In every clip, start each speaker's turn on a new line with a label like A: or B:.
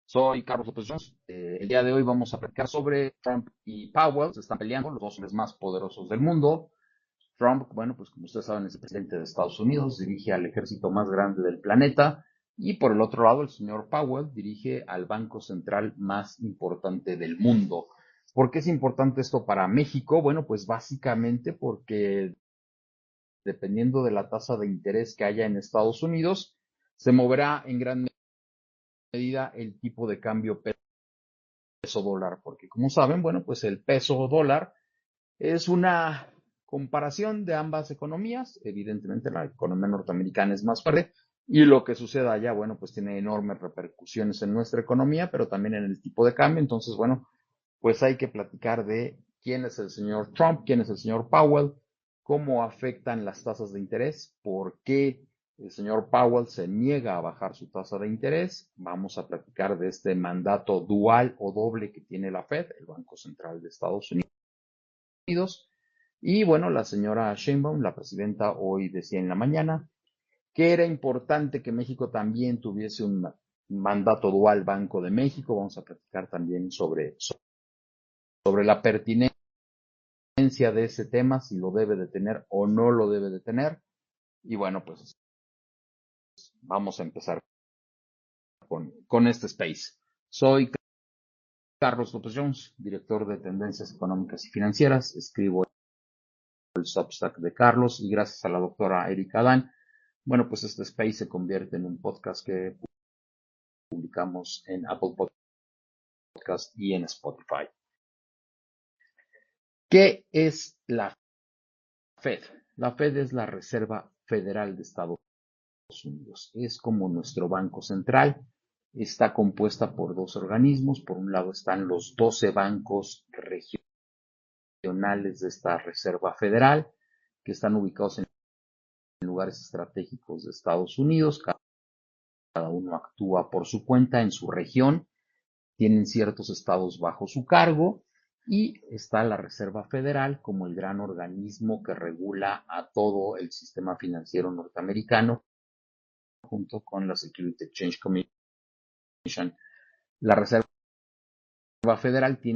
A: Soy Carlos López Jones. El día de hoy vamos a platicar sobre Trump y Powell. Se están peleando los dos hombres más poderosos del mundo. Trump, bueno, pues como ustedes saben, es el presidente de Estados Unidos, dirige al ejército más grande del planeta. Y por el otro lado, el señor Powell dirige al banco central más importante del mundo. ¿Por qué es importante esto para México? Bueno, pues básicamente porque dependiendo de la tasa de interés que haya en Estados Unidos, se moverá en gran medida el tipo de cambio peso dólar, porque como saben, bueno, pues el peso dólar es una comparación de ambas economías. Evidentemente la economía norteamericana es más fuerte y lo que suceda allá, bueno, pues tiene enormes repercusiones en nuestra economía, pero también en el tipo de cambio. Entonces, bueno, pues hay que platicar de quién es el señor Trump, quién es el señor Powell, cómo afectan las tasas de interés, por qué el señor Powell se niega a bajar su tasa de interés. Vamos a platicar de este mandato dual o doble que tiene la Fed, el Banco Central de Estados Unidos. Y bueno, la señora Sheinbaum, la presidenta, hoy decía en la mañana que era importante que México también tuviese un mandato dual Banco de México. Vamos a platicar también sobre la pertinencia de ese tema, si lo debe de tener o no lo debe de tener. Y bueno, pues vamos a empezar con este space. Soy Carlos López Jones, director de Tendencias Económicas y Financieras. Escribo el Substack de Carlos y gracias a la doctora Erika Adán, bueno, pues este space se convierte en un podcast que publicamos en Apple Podcast y en Spotify. ¿Qué es la Fed? La Fed es la Reserva Federal de Estados Unidos. Es como nuestro banco central. Está compuesta por dos organismos. Por un lado están los 12 bancos regionales de esta Reserva Federal, que están ubicados en lugares estratégicos de Estados Unidos. Cada uno actúa por su cuenta en su región. Tienen ciertos estados bajo su cargo. Y está la Reserva Federal como el gran organismo que regula a todo el sistema financiero norteamericano, junto con la Security Exchange Commission. La Reserva Federal tiene,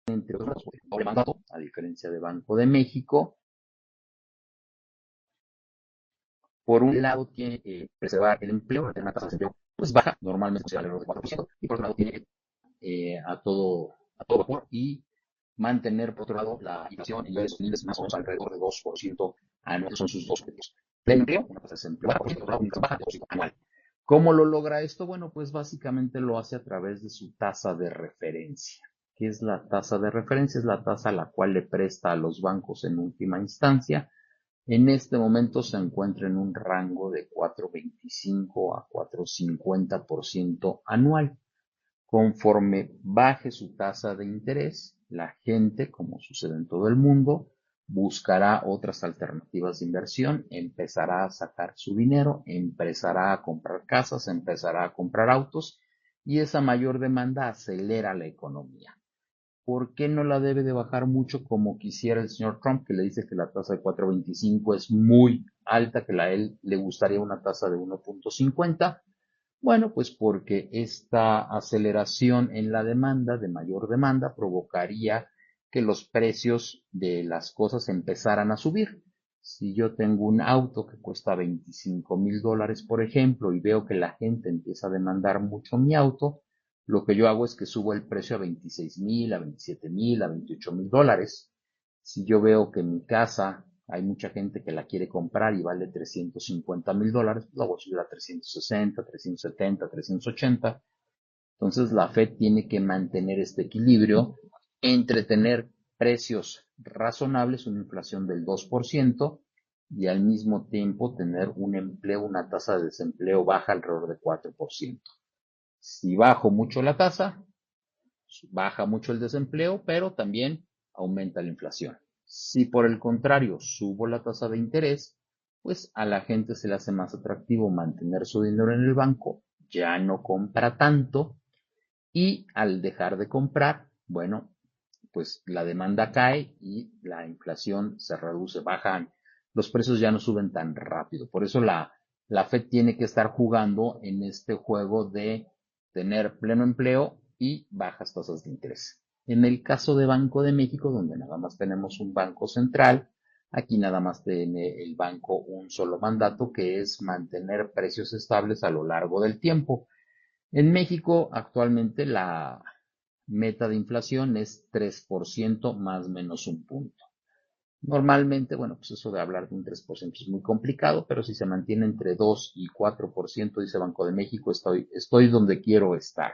A: entre otros, doble mandato, a diferencia de Banco de México. Por un lado, tiene que preservar el empleo, tener una tasa de desempleo pues baja, normalmente se alrededor del 4%, y por otro lado, tiene que a todo vapor y mantener, por otro lado, la inflación en niveles sostenibles más o menos alrededor de 2% anual, son sus dos objetivos. Pleno empleo, una tasa de desempleo baja, por otro lado, una tasa baja de 2% anual. ¿Cómo lo logra esto? Bueno, pues básicamente lo hace a través de su tasa de referencia. ¿Qué es la tasa de referencia? Es la tasa a la cual le presta a los bancos en última instancia. En este momento se encuentra en un rango de 4,25 a 4,50% anual. Conforme baje su tasa de interés, la gente, como sucede en todo el mundo, buscará otras alternativas de inversión, empezará a sacar su dinero, empezará a comprar casas, empezará a comprar autos y esa mayor demanda acelera la economía. ¿Por qué no la debe de bajar mucho como quisiera el señor Trump, que le dice que la tasa de 4,25 es muy alta, que a él le gustaría una tasa de 1,50? Bueno, pues porque esta aceleración en la demanda, de mayor demanda, provocaría que los precios de las cosas empezaran a subir. Si yo tengo un auto que cuesta $25,000, por ejemplo, y veo que la gente empieza a demandar mucho mi auto, lo que yo hago es que subo el precio a 26,000, a 27,000, a $28,000. Si yo veo que mi casa hay mucha gente que la quiere comprar y vale $350,000, pues la voy a subir a 360, 370, 380. Entonces la Fed tiene que mantener este equilibrio entre tener precios razonables, una inflación del 2%, y al mismo tiempo tener un empleo, una tasa de desempleo baja alrededor de 4%. Si bajo mucho la tasa, baja mucho el desempleo, pero también aumenta la inflación. Si por el contrario subo la tasa de interés, pues a la gente se le hace más atractivo mantener su dinero en el banco, ya no compra tanto y al dejar de comprar, bueno, pues la demanda cae y la inflación se reduce, bajan, los precios ya no suben tan rápido. Por eso la Fed tiene que estar jugando en este juego de tener pleno empleo y bajas tasas de interés. En el caso de Banco de México, donde nada más tenemos un banco central, aquí nada más tiene el banco un solo mandato, que es mantener precios estables a lo largo del tiempo. En México, actualmente la meta de inflación es 3% más menos un punto. Normalmente, bueno, pues eso de hablar de un 3% es muy complicado, pero si se mantiene entre 2 y 4%, dice Banco de México, estoy donde quiero estar.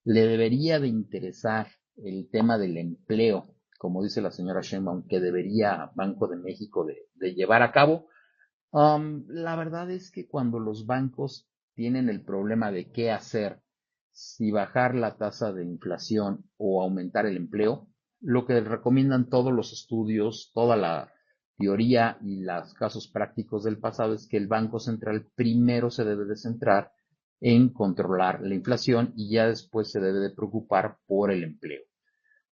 A: Le debería de interesar el tema del empleo, como dice la señora Sheinbaum, que debería Banco de México de llevar a cabo. La verdad es que cuando los bancos tienen el problema de qué hacer, si bajar la tasa de inflación o aumentar el empleo, lo que recomiendan todos los estudios, toda la teoría y los casos prácticos del pasado es que el Banco Central primero se debe de centrar en controlar la inflación y ya después se debe de preocupar por el empleo.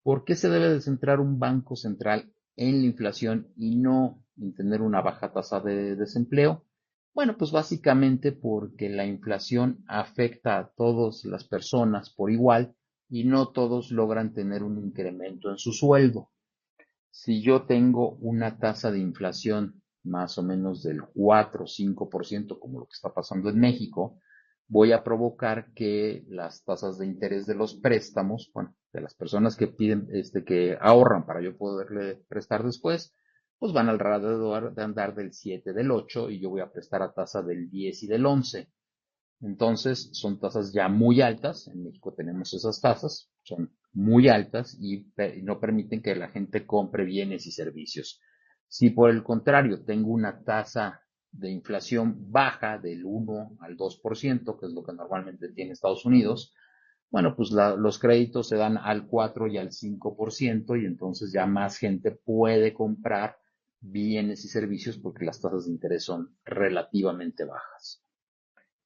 A: ¿Por qué se debe de centrar un banco central en la inflación y no en tener una baja tasa de desempleo? Bueno, pues básicamente porque la inflación afecta a todas las personas por igual y no todos logran tener un incremento en su sueldo. Si yo tengo una tasa de inflación más o menos del 4 o 5%, como lo que está pasando en México, voy a provocar que las tasas de interés de los préstamos, bueno, de las personas que piden, que ahorran para yo poderle prestar después, pues van alrededor de andar del 7, del 8 y yo voy a prestar a tasa del 10 y del 11. Entonces, son tasas ya muy altas. En México tenemos esas tasas, son muy altas y no permiten que la gente compre bienes y servicios. Si por el contrario tengo una tasa de inflación baja del 1 al 2%, que es lo que normalmente tiene Estados Unidos, bueno, pues los créditos se dan al 4 y al 5% y entonces ya más gente puede comprar bienes y servicios porque las tasas de interés son relativamente bajas.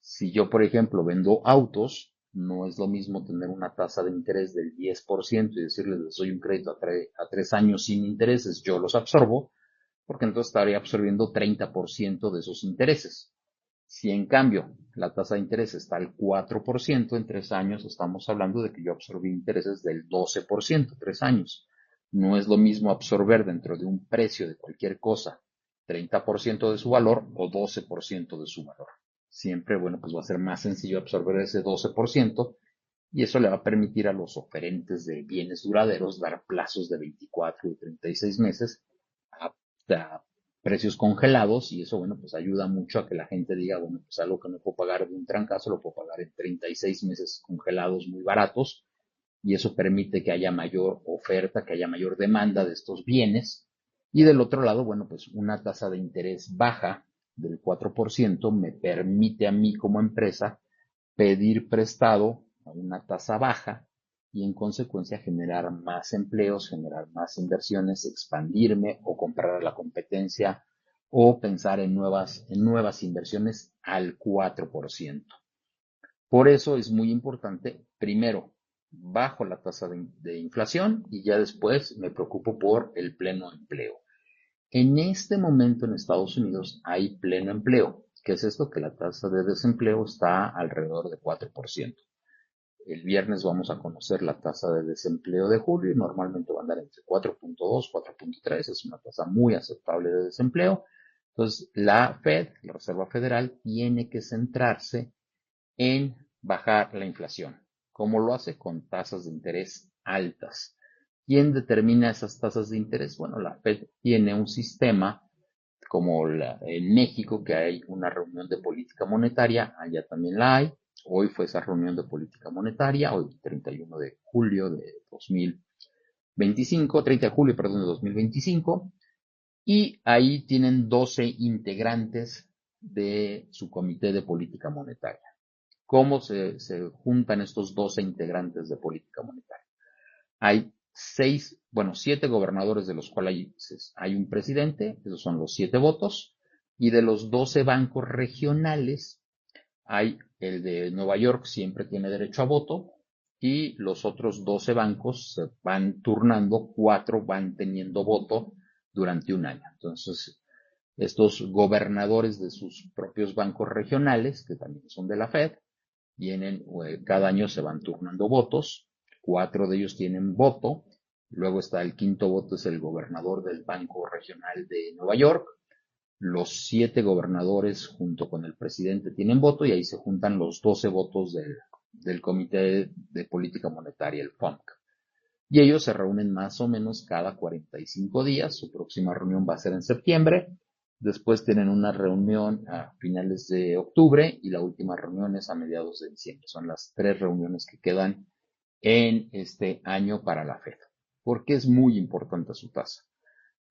A: Si yo, por ejemplo, vendo autos, no es lo mismo tener una tasa de interés del 10% y decirles, les doy un crédito a 3 años sin intereses, yo los absorbo, porque entonces estaría absorbiendo 30% de esos intereses. Si en cambio la tasa de interés está al 4%, en 3 años estamos hablando de que yo absorbí intereses del 12%, 3 años. No es lo mismo absorber dentro de un precio de cualquier cosa 30% de su valor o 12% de su valor. Siempre, bueno, pues va a ser más sencillo absorber ese 12% y eso le va a permitir a los oferentes de bienes duraderos dar plazos de 24 y 36 meses a precios congelados y eso, bueno, pues ayuda mucho a que la gente diga, bueno, pues algo que no puedo pagar de un trancazo lo puedo pagar en 36 meses congelados muy baratos y eso permite que haya mayor oferta, que haya mayor demanda de estos bienes. Y del otro lado, bueno, pues una tasa de interés baja del 4% me permite a mí como empresa pedir prestado a una tasa baja y en consecuencia generar más empleos, generar más inversiones, expandirme o comprar a la competencia o pensar en nuevas inversiones al 4%. Por eso es muy importante, primero, bajo la tasa de inflación y ya después me preocupo por el pleno empleo. En este momento en Estados Unidos hay pleno empleo. ¿Qué es esto? Que la tasa de desempleo está alrededor de 4%. El viernes vamos a conocer la tasa de desempleo de julio y normalmente va a andar entre 4.2, 4.3. Es una tasa muy aceptable de desempleo. Entonces, la Fed, la Reserva Federal, tiene que centrarse en bajar la inflación. ¿Cómo lo hace? Con tasas de interés altas. ¿Quién determina esas tasas de interés? Bueno, la Fed tiene un sistema como en México, que hay una reunión de política monetaria, allá también la hay. Hoy fue esa reunión de política monetaria, hoy 31 de julio de 2025, 30 de julio, perdón, de 2025, y ahí tienen 12 integrantes de su comité de política monetaria. ¿Cómo se juntan estos 12 integrantes de política monetaria? Hay 7 gobernadores de los cuales hay un presidente, esos son los 7 votos, y de los 12 bancos regionales, hay el de Nueva York, siempre tiene derecho a voto, y los otros 12 bancos se van turnando, 4 van teniendo voto durante un año. Entonces, estos gobernadores de sus propios bancos regionales, que también son de la Fed, cada año se van turnando votos, 4 de ellos tienen voto, luego está el quinto voto, es el gobernador del Banco Regional de Nueva York, los 7 gobernadores junto con el presidente tienen voto y ahí se juntan los 12 votos del Comité de Política Monetaria, el FOMC. Y ellos se reúnen más o menos cada 45 días. Su próxima reunión va a ser en septiembre. Después tienen una reunión a finales de octubre y la última reunión es a mediados de diciembre. Son las 3 reuniones que quedan en este año para la Fed. ¿Por qué es muy importante su tasa?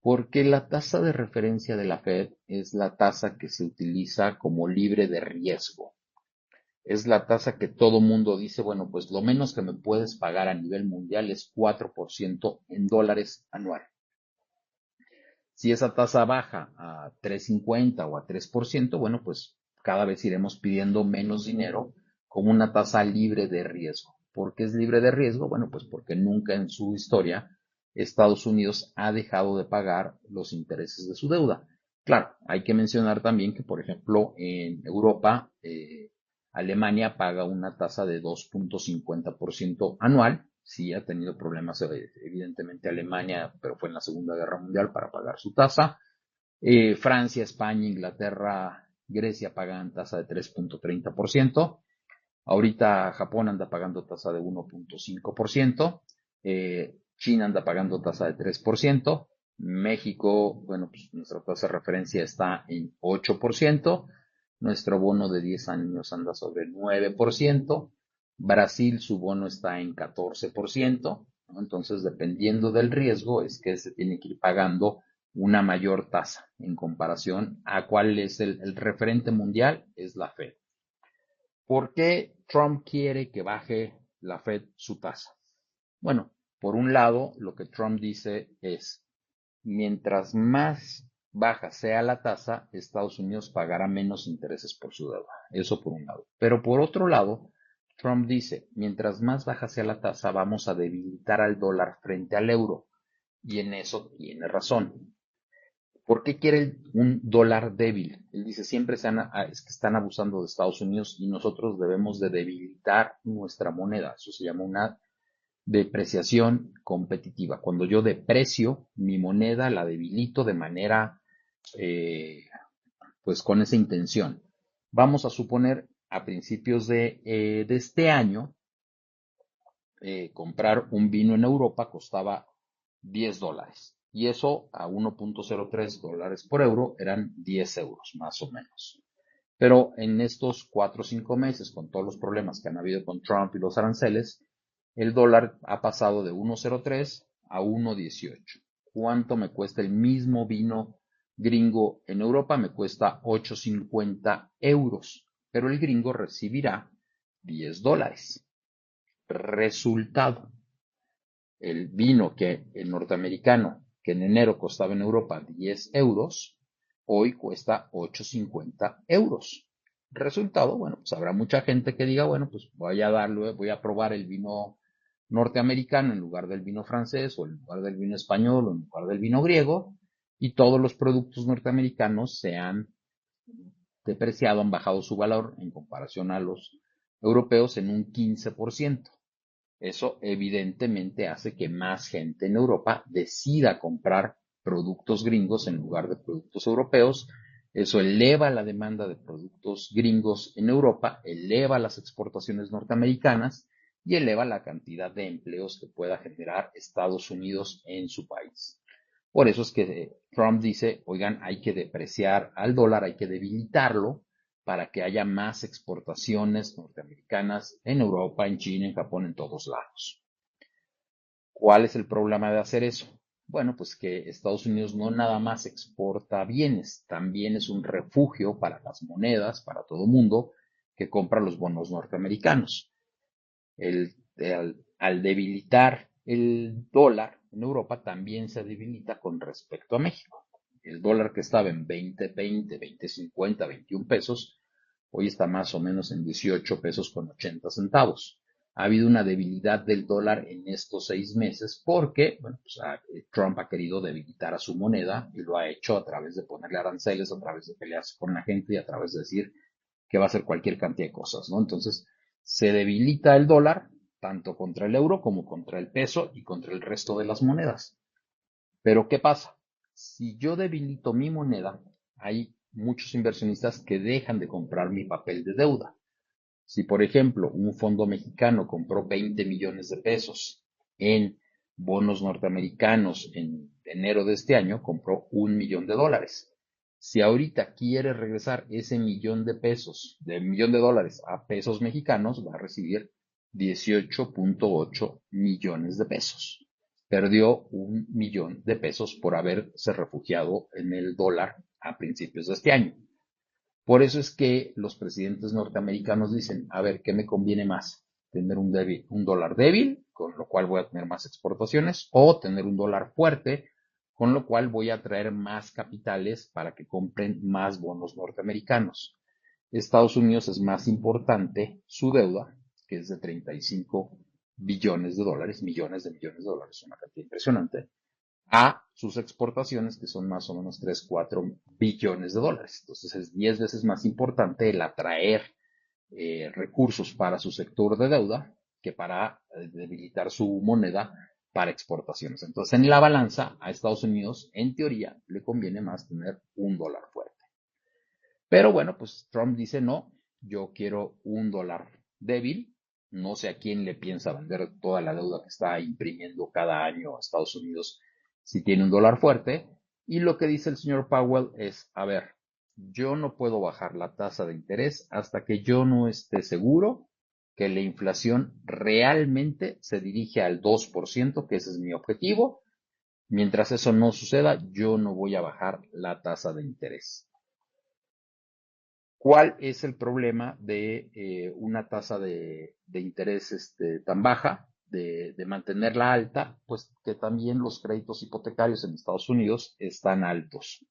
A: Porque la tasa de referencia de la Fed es la tasa que se utiliza como libre de riesgo. Es la tasa que todo mundo dice, bueno, pues lo menos que me puedes pagar a nivel mundial es 4% en dólares anual. Si esa tasa baja a 3,50 o a 3%, bueno, pues cada vez iremos pidiendo menos dinero como una tasa libre de riesgo. ¿Por qué es libre de riesgo? Bueno, pues porque nunca en su historia Estados Unidos ha dejado de pagar los intereses de su deuda. Claro, hay que mencionar también que, por ejemplo, en Europa, Alemania paga una tasa de 2,50% anual. Sí, ha tenido problemas, evidentemente, Alemania, pero fue en la Segunda Guerra Mundial para pagar su tasa. Francia, España, Inglaterra, Grecia pagan tasa de 3,30%. Ahorita Japón anda pagando tasa de 1,5%. China anda pagando tasa de 3%. México, bueno, pues nuestra tasa de referencia está en 8%. Nuestro bono de 10 años anda sobre el 9%. Brasil, su bono está en 14%. ¿No? Entonces, dependiendo del riesgo, es que se tiene que ir pagando una mayor tasa en comparación a cuál es el referente mundial, es la Fed. ¿Por qué Trump quiere que baje la Fed su tasa? Bueno, por un lado, lo que Trump dice es, mientras más baja sea la tasa, Estados Unidos pagará menos intereses por su deuda. Eso por un lado. Pero por otro lado, Trump dice, mientras más baja sea la tasa, vamos a debilitar al dólar frente al euro. Y en eso tiene razón. ¿Por qué quiere un dólar débil? Él dice, siempre es que están abusando de Estados Unidos y nosotros debemos de debilitar nuestra moneda. Eso se llama una depreciación competitiva. Cuando yo deprecio mi moneda, la debilito de manera, eh, pues con esa intención. Vamos a suponer a principios de este año, comprar un vino en Europa costaba $10. Y eso a 1,03 dólares por euro eran 10 euros, más o menos. Pero en estos 4 o 5 meses, con todos los problemas que han habido con Trump y los aranceles, el dólar ha pasado de 1,03 a 1,18. ¿Cuánto me cuesta el mismo vino gringo en Europa? Me cuesta 8,50 euros, pero el gringo recibirá $10. Resultado, el vino que el norteamericano, que en enero costaba en Europa 10 euros, hoy cuesta 8,50 euros. Resultado, bueno, pues habrá mucha gente que diga, bueno, pues voy a probar el vino norteamericano en lugar del vino francés, o en lugar del vino español, o en lugar del vino griego, y todos los productos norteamericanos se han depreciado, han bajado su valor en comparación a los europeos en un 15%. Eso evidentemente hace que más gente en Europa decida comprar productos gringos en lugar de productos europeos. Eso eleva la demanda de productos gringos en Europa, eleva las exportaciones norteamericanas y eleva la cantidad de empleos que pueda generar Estados Unidos en su país. Por eso es que Trump dice, oigan, hay que depreciar al dólar, hay que debilitarlo para que haya más exportaciones norteamericanas en Europa, en China, en Japón, en todos lados. ¿Cuál es el problema de hacer eso? Bueno, pues que Estados Unidos no nada más exporta bienes, también es un refugio para las monedas, para todo mundo que compra los bonos norteamericanos. Al debilitar el dólar en Europa, también se debilita con respecto a México. El dólar que estaba en 20, 50, 21 pesos, hoy está más o menos en 18 pesos con 80 centavos. Ha habido una debilidad del dólar en estos 6 meses porque, bueno, pues Trump ha querido debilitar a su moneda y lo ha hecho a través de ponerle aranceles, a través de pelearse con la gente y a través de decir que va a hacer cualquier cantidad de cosas, ¿no? Entonces, Se debilita el dólar, tanto contra el euro como contra el peso y contra el resto de las monedas. Pero ¿qué pasa? Si yo debilito mi moneda, hay muchos inversionistas que dejan de comprar mi papel de deuda. Si, por ejemplo, un fondo mexicano compró 20 millones de pesos en bonos norteamericanos en enero de este año, compró $1 millón. Si ahorita quiere regresar ese millón de pesos, de millón de dólares a pesos mexicanos, va a recibir 18.8 millones de pesos. Perdió $1 millón por haberse refugiado en el dólar a principios de este año. Por eso es que los presidentes norteamericanos dicen, a ver, ¿qué me conviene más? ¿Tener un dólar débil, con lo cual voy a tener más exportaciones, o tener un dólar fuerte, con lo cual voy a atraer más capitales para que compren más bonos norteamericanos? Estados Unidos es más importante su deuda, que es de 35 billones de dólares, millones de dólares, una cantidad impresionante, a sus exportaciones, que son más o menos 3 4 billones de dólares. Entonces es 10 veces más importante el atraer recursos para su sector de deuda que para debilitar su moneda para exportaciones. Entonces en la balanza a Estados Unidos, en teoría, le conviene más tener un dólar fuerte. Pero bueno, pues Trump dice, no, yo quiero un dólar débil. No sé a quién le piensa vender toda la deuda que está imprimiendo cada año a Estados Unidos si tiene un dólar fuerte. Y lo que dice el señor Powell es, a ver, yo no puedo bajar la tasa de interés hasta que yo no esté seguro que la inflación realmente se dirige al 2%, que ese es mi objetivo. Mientras eso no suceda, yo no voy a bajar la tasa de interés. ¿Cuál es el problema de una tasa de interés tan baja, de mantenerla alta? Pues que también los créditos hipotecarios en Estados Unidos están altos.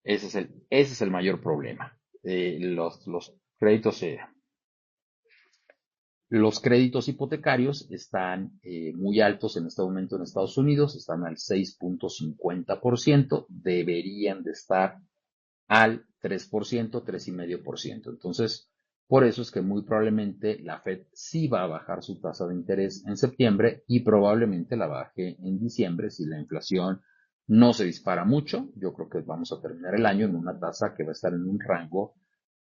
A: Ese es el mayor problema. Créditos, los créditos hipotecarios están muy altos en este momento en Estados Unidos, están al 6.50%, deberían de estar al 3%, 3,5%. Entonces, por eso es que muy probablemente la Fed sí va a bajar su tasa de interés en septiembre y probablemente la baje en diciembre si la inflación no se dispara mucho. Yo creo que vamos a terminar el año en una tasa que va a estar en un rango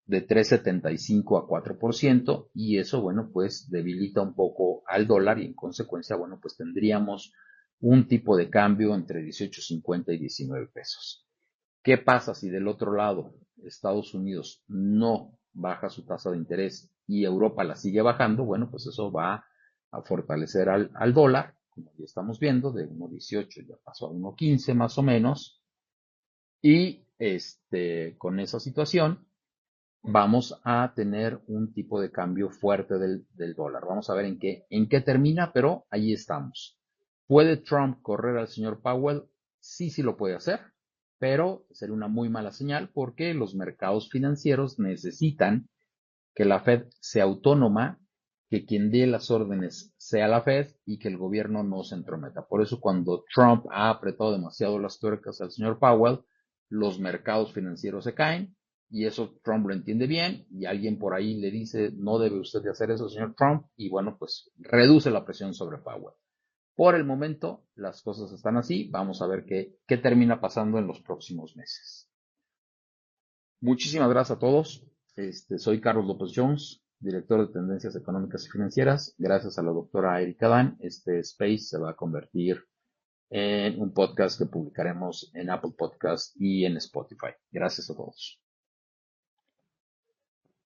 A: de 3,75 a 4% y eso, bueno, pues debilita un poco al dólar y en consecuencia, bueno, pues tendríamos un tipo de cambio entre 18.50 y 19 pesos. ¿Qué pasa si del otro lado Estados Unidos no baja su tasa de interés y Europa la sigue bajando? Bueno, pues eso va a fortalecer al dólar, como ya estamos viendo, de 1,18 ya pasó a 1,15 más o menos. Y con esa situación vamos a tener un tipo de cambio fuerte del dólar. Vamos a ver en qué termina, pero ahí estamos. ¿Puede Trump correr al señor Powell? Sí, sí lo puede hacer, pero sería una muy mala señal porque los mercados financieros necesitan que la Fed sea autónoma, que quien dé las órdenes sea la Fed y que el gobierno no se entrometa. Por eso cuando Trump ha apretado demasiado las tuercas al señor Powell, los mercados financieros se caen y eso Trump lo entiende bien y alguien por ahí le dice, no debe usted de hacer eso, señor Trump, y bueno, pues reduce la presión sobre Powell. Por el momento, las cosas están así. Vamos a ver qué termina pasando en los próximos meses. Muchísimas gracias a todos. Soy Carlos López Jones, director de Tendencias Económicas y Financieras. Gracias a la doctora Erika Dan, este space se va a convertir en un podcast que publicaremos en Apple Podcast y en Spotify. Gracias a todos.